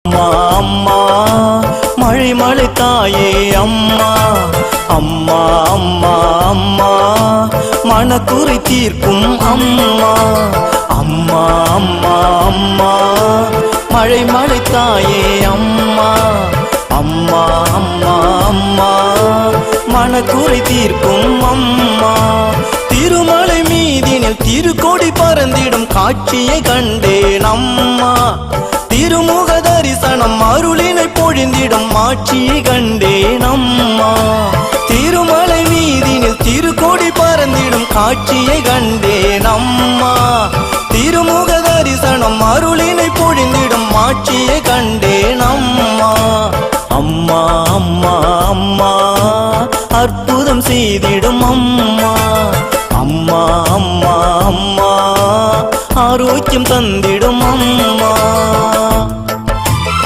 அம்மா அம்மா மழை மழை தாயே அம்மா அம்மா அம்மா அம்மா மனக்குறை தீர்க்கும் அம்மா அம்மா அம்மா அம்மா மழை மழை தாயே அம்மா அம்மா அம்மா அம்மா மனக்குறை தீர்க்கும் அம்மா திருமலை மீதினில் திருக்கொடி பறந்திடும் காட்சியை கண்டேன் அம்மா திருமுக தரிசனம் அருளினை பொழிந்திடும் ஆட்சியை கண்டேன் அம்மா திருமலை மீதினில் திருக்கொடி பறந்திடும் காட்சியை கண்டேன் அம்மா திருமுக தரிசனம் அருளினை பொழிந்திடும் ஆட்சியை கண்டேன் அம்மா அம்மா அம்மா அம்மா அற்புதம் செய்திடும் அம்மா அம்மா அம்மா அம்மா ஆரோக்கியம் தந்திடும்